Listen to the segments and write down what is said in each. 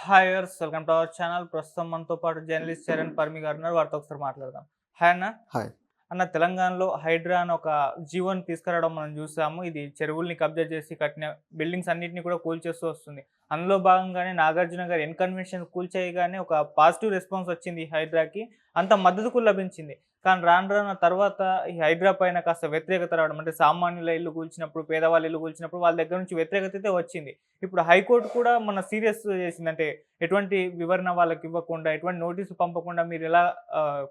Hi viewers, welcome to our channel. ప్రస్తుతం మనతో పాటు జర్నలిస్ట్ చరణ్ పర్మి గారు ఉన్నారు. వారితో ఒకసారి మాట్లాడదాం. హాయ్ అన్న. హాయ్. అన్న, తెలంగాణలో హైడ్రా అని ఒక జీవోని తీసుకురావడం మనం చూసాము. ఇది చెరువుల్ని కబ్జా చేసి కట్టిన బిల్డింగ్స్ అన్నిటిని కూడా కూల్చేస్తూ వస్తుంది. అందులో భాగంగానే నాగార్జున గారు కన్వెన్షన్ కూల్చేయగానే ఒక పాజిటివ్ రెస్పాన్స్ వచ్చింది ఈ హైడ్రాకి. అంత మద్దతు కూడా లభించింది. కానీ రాను రాను తర్వాత ఈ హైడ్రా పైన కాస్త వ్యతిరేకత రావడం, అంటే సామాన్యుల ఇల్లు కూల్చినప్పుడు, పేదవాళ్ళ ఇల్లు కూల్చినప్పుడు వాళ్ళ దగ్గర నుంచి వ్యతిరేకత అయితే వచ్చింది. ఇప్పుడు హైకోర్టు కూడా మన సీరియస్ చేసింది. అంటే ఎటువంటి వివరణ వాళ్ళకి ఇవ్వకుండా, ఎటువంటి నోటీసు పంపకుండా మీరు ఎలా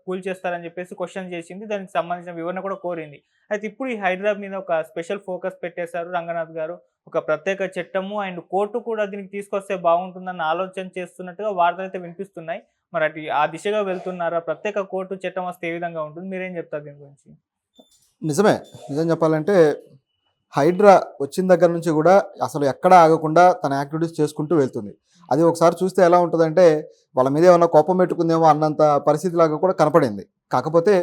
కూల్చేస్తారని చెప్పేసి క్వశ్చన్ చేసింది. దానికి సంబంధించిన వివరణ కూడా కోరింది. అయితే ఇప్పుడు ఈ హైడ్రా మీద ఒక స్పెషల్ ఫోకస్ పెట్టేశారు రంగనాథ్ గారు. ఒక ప్రత్యేక చట్టము అండ్ కోర్టు కూడా దీనికి తీసుకొస్తే బాగుంటుందన్న ఆలోచన చేస్తున్నట్టుగా వార్తలైతే వినిపిస్తున్నాయి. మరి ఆ దిశగా వెళ్తున్నారా? ప్రత్యేక కోర్టు చట్టం వస్తే ఏ విధంగా ఉంటుంది? మీరేం చెప్తారు దీని గురించి? నిజమే. నిజం చెప్పాలంటే హైడ్రా వచ్చిన దగ్గర నుంచి కూడా అసలు ఎక్కడ ఆగకుండా తన యాక్టివిటీస్ చేసుకుంటూ వెళ్తుంది. అది ఒకసారి చూస్తే ఎలా ఉంటుందంటే వాళ్ళ మీద ఏమన్నా కోపం పెట్టుకుందేమో అన్నంత పరిస్థితిలాగా కూడా కనపడింది. కాకపోతే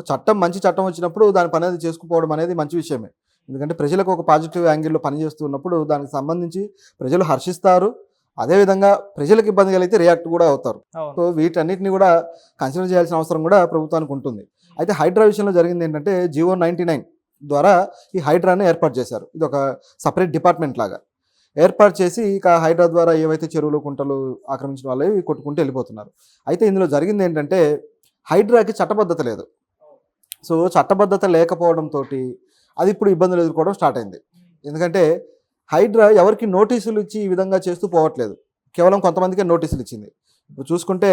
చట్టం మంచి చట్టం వచ్చినప్పుడు దాని పని అనేది చేసుకుపోవడం అనేది మంచి విషయమే. ఎందుకంటే ప్రజలకు ఒక పాజిటివ్ యాంగిల్లో పనిచేస్తున్నప్పుడు దానికి సంబంధించి ప్రజలు హర్షిస్తారు. అదేవిధంగా ప్రజలకు ఇబ్బంది కలిగితే రియాక్ట్ కూడా అవుతారు. సో వీటన్నిటిని కూడా కన్సిడర్ చేయాల్సిన అవసరం కూడా ప్రభుత్వానికి ఉంటుంది. అయితే హైడ్రా విషయంలో జరిగింది ఏంటంటే జీవో 99 ద్వారా ఈ హైడ్రాని ఏర్పాటు చేశారు. ఇది ఒక సపరేట్ డిపార్ట్మెంట్ లాగా ఏర్పాటు చేసి ఇక హైడ్రా ద్వారా ఏవైతే చెరువులు కుంటలు ఆక్రమించిన వాళ్ళు కొట్టుకుంటూ వెళ్ళిపోతున్నారు. అయితే ఇందులో జరిగింది ఏంటంటే హైడ్రాకి చట్టబద్ధత లేదు. సో చట్టబద్ధత లేకపోవడంతో అది ఇప్పుడు ఇబ్బందులు ఎదుర్కోవడం స్టార్ట్ అయింది. ఎందుకంటే హైడ్రా ఎవరికి నోటీసులు ఇచ్చి ఈ విధంగా చేస్తూ పోవట్లేదు. కేవలం కొంతమందికే నోటీసులు ఇచ్చింది. ఇప్పుడు చూసుకుంటే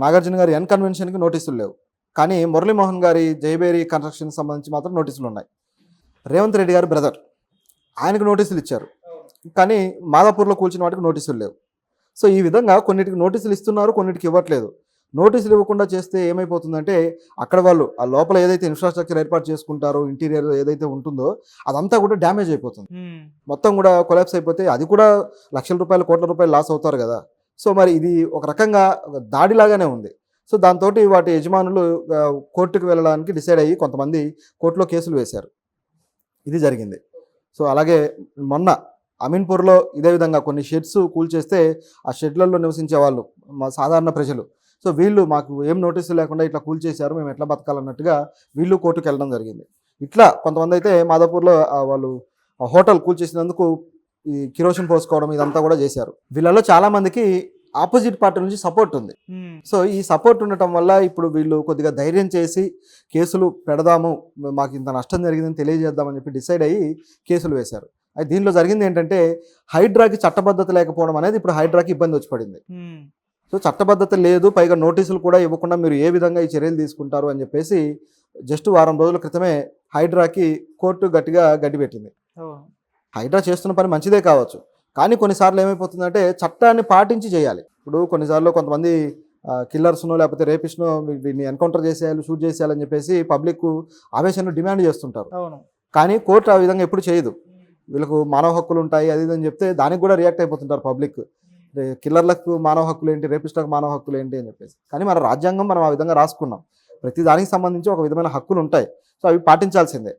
నాగార్జున గారి కన్వెన్షన్కి నోటీసులు లేవు. కానీ మురళీమోహన్ గారి జయబేరి కన్స్ట్రక్షన్కి సంబంధించి మాత్రం నోటీసులు ఉన్నాయి. రేవంత్ రెడ్డి గారి బ్రదర్, ఆయనకు నోటీసులు ఇచ్చారు. కానీ మాదాపూర్లో కూల్చిన వాటికి నోటీసులు లేవు. సో ఈ విధంగా కొన్నిటికి నోటీసులు ఇస్తున్నారు, కొన్నిటికి ఇవ్వట్లేదు. నోటీసులు ఇవ్వకుండా చేస్తే ఏమైపోతుందంటే అక్కడ వాళ్ళు ఆ లోపల ఏదైతే ఇన్ఫ్రాస్ట్రక్చర్ ఏర్పాటు చేసుకుంటారో, ఇంటీరియర్ ఏదైతే ఉంటుందో అదంతా కూడా డ్యామేజ్ అయిపోతుంది. మొత్తం కూడా కొలాప్స్ అయిపోతే అది కూడా లక్షల రూపాయలు, కోట్ల రూపాయలు లాస్ అవుతారు కదా. సో మరి ఇది ఒక రకంగా దాడిలాగానే ఉంది. సో దాంతో వాటి యజమానులు కోర్టుకు వెళ్ళడానికి డిసైడ్ అయ్యి కొంతమంది కోర్టులో కేసులు వేశారు. ఇది జరిగింది. సో అలాగే మొన్న అమీన్పూర్లో ఇదే విధంగా కొన్ని షెడ్స్ కూల్చేస్తే ఆ షెడ్లలో నివసించే వాళ్ళు సాధారణ ప్రజలు, సో వీళ్ళు మాకు ఏం నోటీసులు లేకుండా ఇట్లా కూల్చేశారు, మేము ఎట్లా బతకాలన్నట్టుగా వీళ్ళు కోర్టుకు వెళ్ళడం జరిగింది. ఇట్లా కొంతమంది అయితే మాదాపూర్లో వాళ్ళు హోటల్ కూల్చేసినందుకు ఈ కిరోసిన్ పోసుకోవడం ఇదంతా కూడా చేశారు. వీళ్ళలో చాలామందికి ఆపోజిట్ పార్టీ నుంచి సపోర్ట్ ఉంది. సో ఈ సపోర్ట్ ఉండటం వల్ల ఇప్పుడు వీళ్ళు కొద్దిగా ధైర్యం చేసి కేసులు పెడదాము, మాకు ఇంత నష్టం జరిగిందని తెలియజేద్దామని చెప్పి డిసైడ్ అయ్యి కేసులు వేశారు. అయితే దీనిలో జరిగింది ఏంటంటే హైడ్రాకి చట్టబద్ధత లేకపోవడం అనేది ఇప్పుడు హైడ్రాకి ఇబ్బంది వచ్చి పడింది. సో చట్టబద్ధత లేదు, పైగా నోటీసులు కూడా ఇవ్వకుండా మీరు ఏ విధంగా ఈ చర్యలు తీసుకుంటారు అని చెప్పేసి జస్ట్ వారం రోజుల క్రితమే హైడ్రాకి కోర్టు గట్టిగా గడ్డిపెట్టింది. హైడ్రా చేస్తున్న పని మంచిదే కావచ్చు, కానీ కొన్నిసార్లు ఏమైపోతుందంటే చట్టాన్ని పాటించి చేయాలి. ఇప్పుడు కొన్నిసార్లు కొంతమంది కిల్లర్స్నో లేకపోతే రేపిస్ట్నో వీడిని ఎన్కౌంటర్ చేసేయాలి, షూట్ చేసేయాలని చెప్పేసి పబ్లిక్ ఆవేశంలో డిమాండ్ చేస్తుంటారు. కానీ కోర్టు ఆ విధంగా ఎప్పుడు చేయదు. వీళ్ళకు మానవ హక్కులు ఉంటాయి అది ఇది అని చెప్తే దానికి కూడా రియాక్ట్ అయిపోతుంటారు పబ్లిక్. కిల్లర్లకు మానవ హక్కులు ఏంటి, రేపిస్టులకు మానవ హక్కులు ఏంటి అని చెప్పేసి. కానీ మన రాజ్యాంగం మనం ఆ విధంగా రాసుకున్నాం. ప్రతి దానికి సంబంధించి ఒక విధమైన హక్కులు ఉంటాయి. సో అవి పాటించాల్సిందే.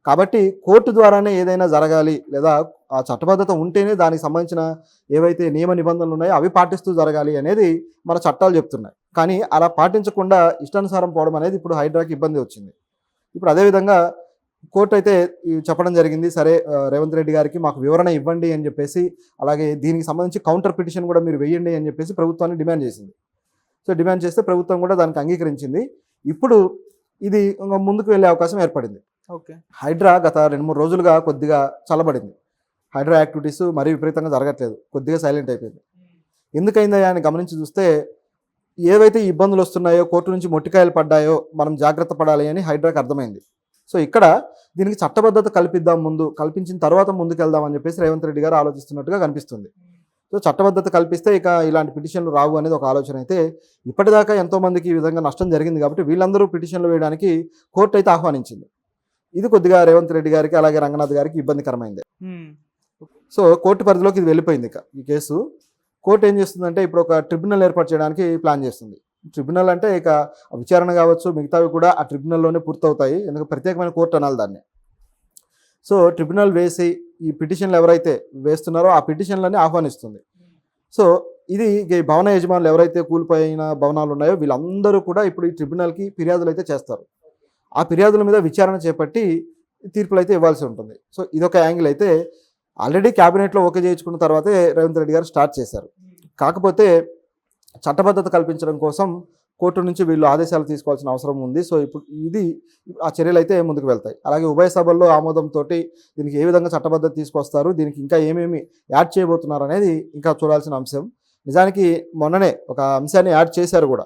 కాబట్టి కోర్టు ద్వారానే ఏదైనా జరగాలి, లేదా ఆ చట్టబద్ధత ఉంటేనే దానికి సంబంధించిన ఏవైతే నియమ నిబంధనలు ఉన్నాయో అవి పాటిస్తూ జరగాలి అనేది మన చట్టాలు చెప్తున్నాయి. కానీ అలా పాటించకుండా ఇష్టానుసారం పోవడం అనేది ఇప్పుడు హైడ్రాకి ఇబ్బంది వచ్చింది. ఇప్పుడు అదేవిధంగా కోర్టు అయితే చెప్పడం జరిగింది, సరే రేవంత్ రెడ్డి గారికి మాకు వివరణ ఇవ్వండి అని చెప్పేసి, అలాగే దీనికి సంబంధించి కౌంటర్ పిటిషన్ కూడా మీరు వేయండి అని చెప్పేసి ప్రభుత్వాన్ని డిమాండ్ చేసింది. సో డిమాండ్ చేస్తే ప్రభుత్వం కూడా దానికి అంగీకరించింది. ఇప్పుడు ఇది ముందుకు వెళ్ళే అవకాశం ఏర్పడింది. హైడ్రా గత 2-3 రోజులుగా కొద్దిగా చల్లబడింది. హైడ్రా యాక్టివిటీస్ మరీ విపరీతంగా జరగట్లేదు, కొద్దిగా సైలెంట్ అయిపోయింది. ఎందుకైందా అని గమనించి చూస్తే ఏవైతే ఇబ్బందులు వస్తున్నాయో, కోర్టు నుంచి మొట్టికాయలు పడ్డాయో మనం జాగ్రత్త పడాలి అని హైడ్రాకి అర్థమైంది. సో ఇక్కడ దీనికి చట్టబద్ధత కల్పించిన తర్వాత ముందుకెళ్దాం అని చెప్పేసి రేవంత్ రెడ్డి గారు ఆలోచిస్తున్నట్టుగా కనిపిస్తుంది. సో చట్టబద్ధత కల్పిస్తే ఇక ఇలాంటి పిటిషన్లు రావు అనేది ఒక ఆలోచన. అయితే ఇప్పటిదాకా ఎంతోమందికి ఈ విధంగా నష్టం జరిగింది కాబట్టి వీళ్ళందరూ పిటిషన్లు వేయడానికి కోర్టు అయితే ఆహ్వానించింది. ఇది కొద్దిగా రేవంత్ రెడ్డి గారికి అలాగే రంగనాథ్ గారికి ఇబ్బందికరమైంది. సో కోర్టు పరిధిలోకి ఇది వెళ్ళిపోయింది. ఇక ఈ కేసు కోర్టు ఏం చేస్తుందంటే ఇప్పుడు ఒక ట్రిబ్యునల్ ఏర్పాటు చేయడానికి ప్లాన్ చేస్తుంది. ట్రిబ్యునల్ అంటే ఇక విచారణ కావచ్చు, మిగతావి కూడా ఆ ట్రిబ్యునల్లోనే పూర్తవుతాయి. ఎందుకంటే ప్రత్యేకమైన కోర్టు అనాలి దాన్ని. సో ట్రిబ్యునల్ వేసి ఈ పిటిషన్లు ఎవరైతే వేస్తున్నారో ఆ పిటిషన్లని ఆహ్వానిస్తుంది. సో ఇది ఈ భవన యజమానులు ఎవరైతే కూలిపోయిన భవనాలు ఉన్నాయో వీళ్ళందరూ కూడా ఇప్పుడు ఈ ట్రిబ్యునల్కి ఫిర్యాదులు అయితే చేస్తారు. ఆ ఫిర్యాదుల మీద విచారణ చేపట్టి తీర్పులు అయితే ఇవ్వాల్సి ఉంటుంది. సో ఇదొక యాంగిల్ అయితే ఆల్రెడీ క్యాబినెట్లో ఓకే చేయించుకున్న తర్వాతే రేవంత్ రెడ్డి గారు స్టార్ట్ చేశారు. కాకపోతే చట్టబద్ధత కల్పించడం కోసం కోర్టు నుంచి వీళ్ళు ఆదేశాలు తీసుకోవాల్సిన అవసరం ఉంది. సో ఇప్పుడు ఆ చర్యలు అయితే ముందుకు వెళ్తాయి. అలాగే ఉభయ సభల్లో ఆమోదంతో దీనికి ఏ విధంగా చట్టబద్ధత తీసుకొస్తారు, దీనికి ఇంకా ఏమేమి యాడ్ చేయబోతున్నారు అనేది ఇంకా చూడాల్సిన అంశం. నిజానికి మొన్ననే ఒక అంశాన్ని యాడ్ చేశారు కూడా.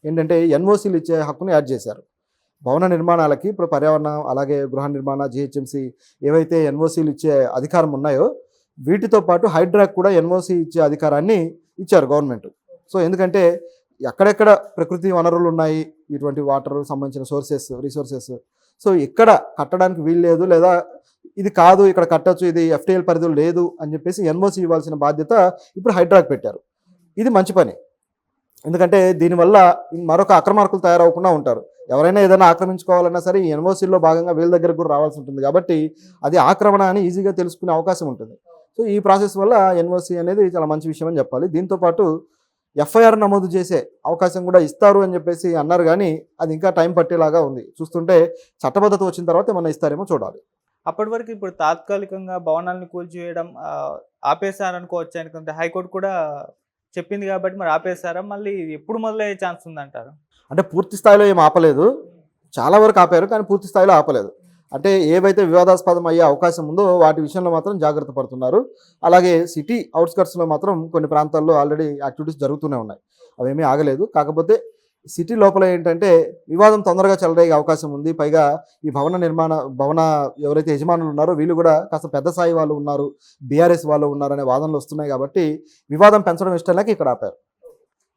ఏంటంటే ఎన్ఓసీలు ఇచ్చే హక్కుని యాడ్ చేశారు. భవన నిర్మాణాలకి ఇప్పుడు పర్యావరణం అలాగే గృహ నిర్మాణ జిహెచ్ఎంసీ ఏవైతే ఎన్ఓసీలు ఇచ్చే అధికారం ఉన్నాయో వీటితో పాటు హైడ్రాక్ కూడా ఎన్ఓసీ ఇచ్చే అధికారాన్ని ఇచ్చారు గవర్నమెంట్. సో ఎందుకంటే ఎక్కడెక్కడ ప్రకృతి వనరులు ఉన్నాయి, ఇటువంటి వాటర్ సంబంధించిన రిసోర్సెస్, సో ఇక్కడ కట్టడానికి వీలు లేదు, లేదా ఇది కాదు ఇక్కడ కట్టొచ్చు, ఇది ఎఫ్టీఎల్ పరిధిలో లేదు అని చెప్పేసి ఎన్ఓసీ ఇవ్వాల్సిన బాధ్యత ఇప్పుడు హైడ్రాక్ పెట్టారు. ఇది మంచి పని. ఎందుకంటే దీనివల్ల మరొక అక్రమార్కులు తయారవకుండా ఉంటారు. ఎవరైనా ఏదైనా ఆక్రమించుకోవాలన్నా సరే ఈ ఎన్ఓసీలో భాగంగా వీళ్ళ దగ్గరకు కూడా రావాల్సి ఉంటుంది. కాబట్టి అది ఆక్రమణ అని ఈజీగా తెలుసుకునే అవకాశం ఉంటుంది. సో ఈ ప్రాసెస్ వల్ల ఎన్ఓసీ అనేది చాలా మంచి విషయం అని చెప్పాలి. దీంతోపాటు ఎఫ్ఐఆర్ నమోదు చేసే అవకాశం కూడా ఇస్తారు అని చెప్పేసి అన్నారు, కానీ అది ఇంకా టైం పట్టేలాగా ఉంది. చూస్తుంటే చట్టబద్ధత వచ్చిన తర్వాత ఏమన్నా ఇస్తారేమో చూడాలి. అప్పటి వరకు ఇప్పుడు తాత్కాలికంగా భవనాలను కూల్చివేయడం ఆపేశారనుకోవచ్చు. అనుకుంటే హైకోర్టు కూడా చెప్పింది కాబట్టి మరి ఆపేశారా, మళ్ళీ ఎప్పుడు మొదలయ్యే ఛాన్స్ ఉందంటారు? అంటే పూర్తి స్థాయిలో ఏం ఆపలేదు, చాలా వరకు ఆపారు కానీ పూర్తి స్థాయిలో ఆపలేదు. అంటే ఏవైతే వివాదాస్పదం అయ్యే అవకాశం ఉందో వాటి విషయంలో మాత్రం జాగ్రత్త పడుతున్నారు. అలాగే సిటీ అవుట్స్కట్స్లో మాత్రం కొన్ని ప్రాంతాల్లో ఆల్రెడీ యాక్టివిటీస్ జరుగుతూనే ఉన్నాయి, అవేమీ ఆగలేదు. కాకపోతే సిటీ లోపల ఏంటంటే వివాదం తొందరగా చెలరేగే అవకాశం ఉంది. పైగా ఈ భవన ఎవరైతే యజమానులు ఉన్నారో వీళ్ళు కూడా కాస్త పెద్ద స్థాయి వాళ్ళు ఉన్నారు, బీఆర్ఎస్ వాళ్ళు ఉన్నారు అనే వాదనలు వస్తున్నాయి. కాబట్టి వివాదం పెంచడం ఇష్టం లేక ఇక్కడ ఆపారు.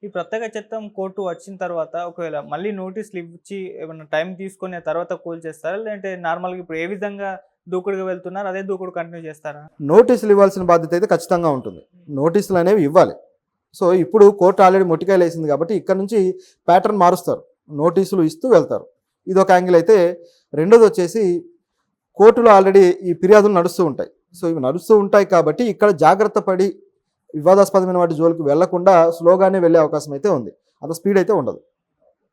ఈ ప్రత్యేక చట్టం కోర్టు వచ్చిన తర్వాత ఒకవేళ మళ్ళీ నోటీసులు ఇచ్చి ఏమైనా టైం తీసుకునే తర్వాత కూల్చేస్తారా, లేదంటే నార్మల్గా ఇప్పుడు ఏ విధంగా దూకుడుగా వెళ్తున్నారు అదే దూకుడు కంటిన్యూ చేస్తారా? నోటీసులు ఇవ్వాల్సిన బాధ్యత అయితే ఖచ్చితంగా ఉంటుంది. నోటీసులు అనేవి ఇవ్వాలి. సో ఇప్పుడు కోర్టు ఆల్రెడీ మొట్టికాయలు వేసింది కాబట్టి ఇక్కడ నుంచి ప్యాటర్న్ మారుస్తారు, నోటీసులు ఇస్తూ వెళ్తారు. ఇది ఒక యాంగిల్ అయితే. రెండోది వచ్చేసి కోర్టులో ఆల్రెడీ ఈ ఫిర్యాదులు నడుస్తూ ఉంటాయి. సో ఇవి నడుస్తూ ఉంటాయి కాబట్టి ఇక్కడ జాగ్రత్త పడి వివాదాస్పదమైన వాటి జోలికి వెళ్లకుండా స్లోగానే వెళ్ళే అవకాశం అయితే ఉంది. అంత స్పీడ్ అయితే ఉండదు.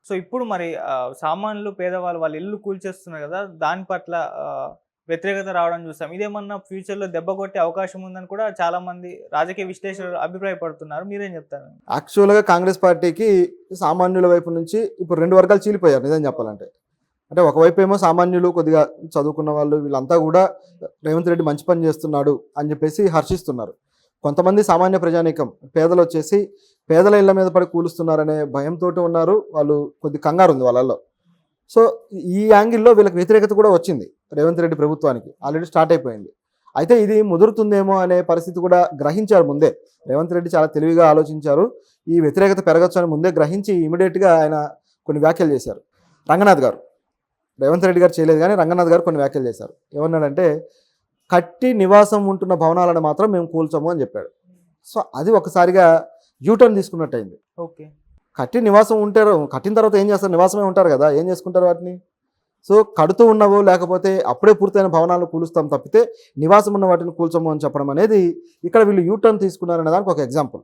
సో ఇప్పుడు మరి సామాన్యులు పేదవాళ్ళు వాళ్ళ ఇల్లు కూల్చేస్తున్నారు కదా, దాని పట్ల వ్యతిరేకత రావడం చూసాం. ఇదేమన్నా ఫ్యూచర్లో దెబ్బ కొట్టే అవకాశం ఉందని కూడా చాలా మంది రాజకీయ విశ్లేషకులు అభిప్రాయపడుతున్నారు. మీరేం చెప్తారు? యాక్చువల్గా కాంగ్రెస్ పార్టీకి సామాన్యుల వైపు నుంచి ఇప్పుడు రెండు వర్గాలు చీలిపోయారు నిజం చెప్పాలంటే. అంటే ఒకవైపు ఏమో సామాన్యులు కొద్దిగా చదువుకున్న వాళ్ళు వీళ్ళంతా కూడా రేవంత్ రెడ్డి మంచి పని చేస్తున్నాడు అని చెప్పేసి హర్షిస్తున్నారు. కొంతమంది సామాన్య ప్రజానీకం పేదలు వచ్చేసి పేదల ఇళ్ల మీద పడి కూలుస్తున్నారనే భయంతో ఉన్నారు. వాళ్ళు కొద్ది కంగారు ఉంది వాళ్ళల్లో. సో ఈ యాంగిల్లో వీళ్ళకి వ్యతిరేకత కూడా వచ్చింది రేవంత్ రెడ్డి ప్రభుత్వానికి, ఆల్రెడీ స్టార్ట్ అయిపోయింది. అయితే ఇది ముదురుతుందేమో అనే పరిస్థితి కూడా గ్రహించారు ముందే. రేవంత్ రెడ్డి చాలా తెలివిగా ఆలోచించారు. ఈ వ్యతిరేకత పెరగచ్చు అని ముందే గ్రహించి ఇమీడియట్గా ఆయన కొన్ని వ్యాఖ్యలు చేశారు. రంగనాథ్ గారు, రేవంత్ రెడ్డి గారు చేయలేదు కానీ రంగనాథ్ గారు కొన్ని వ్యాఖ్యలు చేశారు. ఏమన్నాడంటే కట్టి నివాసం ఉంటున్న భవనాలను మాత్రం మేము కూల్చము అని చెప్పాడు. సో అది ఒకసారిగా యూటర్న్ తీసుకున్నట్టు అయింది. ఓకే, కట్టి నివాసం ఉంటారు, కట్టిన తర్వాత ఏం చేస్తారు, నివాసమే ఉంటారు కదా, ఏం చేసుకుంటారు వాటిని. సో కడుతూ ఉన్నవో లేకపోతే అప్పుడే పూర్తయిన భవనాలను కూలుస్తాం తప్పితే నివాసం ఉన్న వాటిని కూల్చము అని చెప్పడం అనేది ఇక్కడ వీళ్ళు యూటర్న్ తీసుకున్నారనే దానికి ఒక ఎగ్జాంపుల్.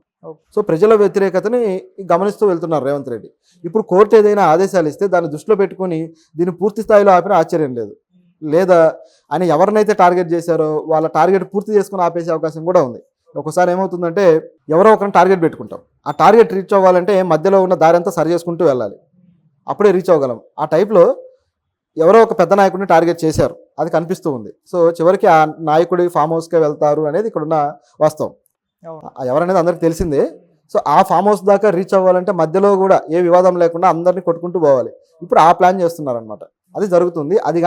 సో ప్రజల వ్యతిరేకతని గమనిస్తూ వెళ్తున్నారు రేవంత్ రెడ్డి. ఇప్పుడు కోర్టు ఏదైనా ఆదేశాలు ఇస్తే దాన్ని దృష్టిలో పెట్టుకొని దీన్ని పూర్తి స్థాయిలో ఆపినా ఆశ్చర్యం లేదు. లేదా ఆయన ఎవరినైతే టార్గెట్ చేశారో వాళ్ళ టార్గెట్ పూర్తి చేసుకుని ఆపేసే అవకాశం కూడా ఉంది. ఒకసారి ఏమవుతుందంటే ఎవరో ఒకరిని టార్గెట్ పెట్టుకుంటాం, ఆ టార్గెట్ రీచ్ అవ్వాలంటే మధ్యలో ఉన్న దారి అంతా సరి చేసుకుంటూ వెళ్ళాలి, అప్పుడే రీచ్ అవ్వగలం. ఆ టైప్లో ఎవరో ఒక పెద్ద నాయకుడిని టార్గెట్ చేశారు, అది కనిపిస్తూ ఉంది. సో చివరికి ఆ నాయకుడి ఫామ్ హౌస్కే వెళ్తారు అనేది ఇక్కడున్న వాస్తవం. ఎవరనేది అందరికీ తెలిసిందే. సో ఆ ఫామ్ హౌస్ దాకా రీచ్ అవ్వాలంటే మధ్యలో కూడా ఏ వివాదం లేకుండా అందరినీ కొట్టుకుంటూ పోవాలి. ఇప్పుడు ఆ ప్లాన్ చేస్తున్నారనమాట, అది జరుగుతుంది. అది